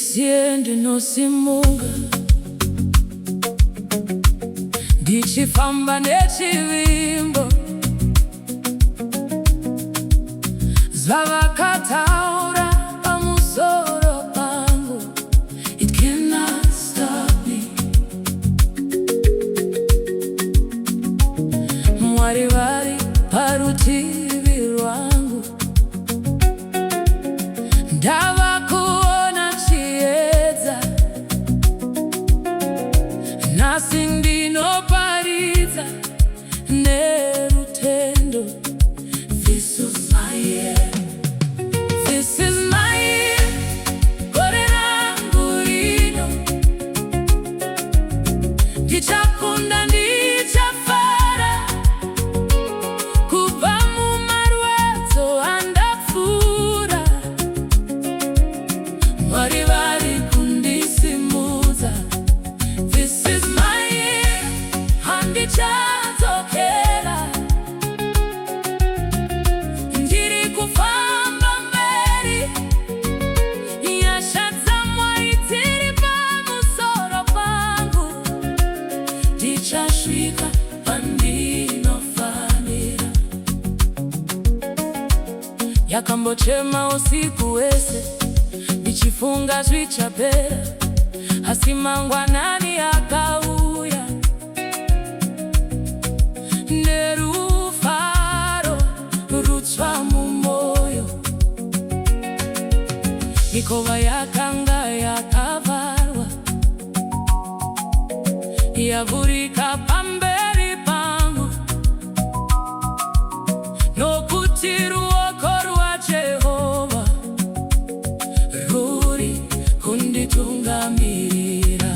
Ndisiendi nosimuka ndichifamba nechivimbo zvavakataura pamusoro pangu. It cannot stop me. Mwari vari parutivi rwangu, ndava kuona chiedza, nhasi ndinoparidza nerutendo. This is my year. This is my year. Gore rangu rino ndichakunda, ndichafara kubva mumarwadzo andapfuura. Mwari vari kundisimudza. This is my year. Handichadzokera, ndiri kufamba mberi, nyasha dzaMwari dziri pamusoro pangu. Ndichasvika pandinofanira. Yakambochema usiku wese ndichifunga zvichapera, asi mangwanani akauya nerufaro rutsva mumwoyo. Mikova yakanga yakavharwa yavhurika pamberi pangu, nokuti ruoko rwaJehovha ruri kunditungamirira.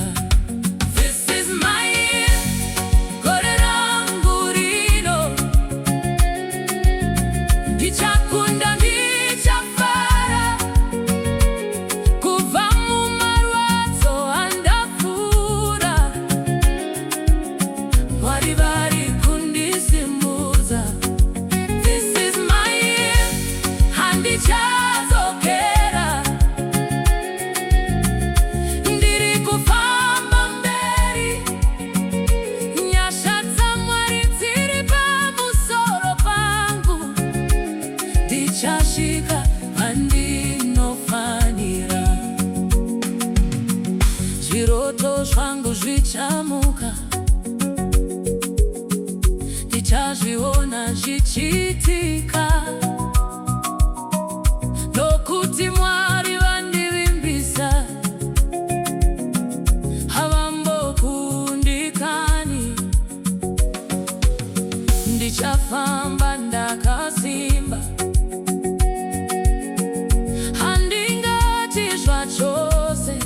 This is my year. Gore rangu rino ndichakunda, ndichafara kubva mumarwadzo andapfuura. Mwari vari kundisimudza. This is my year. Handichadzokera, ndiri kufamba mberi, nyasha dzaMwari dziri pamusoro pangu. Ndichasvika pandinofanira. Zviroto zvangu zvichamuka, ndichazviona zvichiitika, nokuti Mwari vandivimbisa. Havambokundikani. Ndichafamba ndakasimba, handingati zvachose,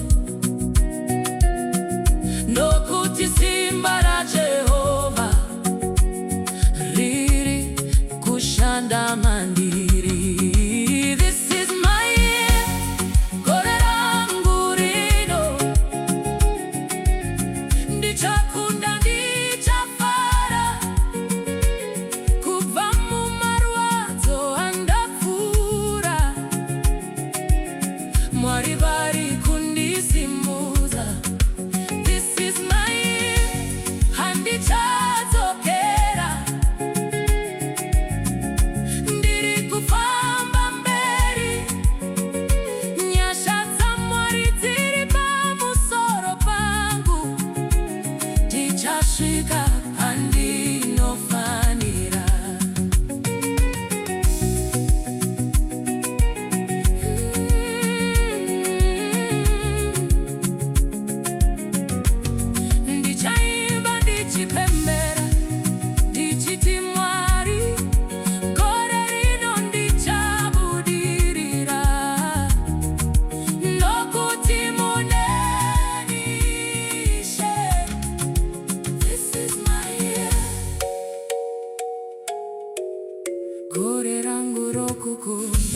nokuti simba raJehovha riri kushanda mandiri. This is my year. Gore rangu rino ndichakunda, ndichafara kubva mumarwadzo andapfuura. Mwari vari kundisimudza. This is my year. Handichadzokera, ndiri kufamba mberi, nyasha dzaMwari dziri pamusoro pangu. Ndichasvika pandinofanira. Ndichaimba, ndichipembera, ndichiti Mwari, gore rino ndichabudirira, nokuti muneni Ishe. This is my year. Gore rangu rokukunda.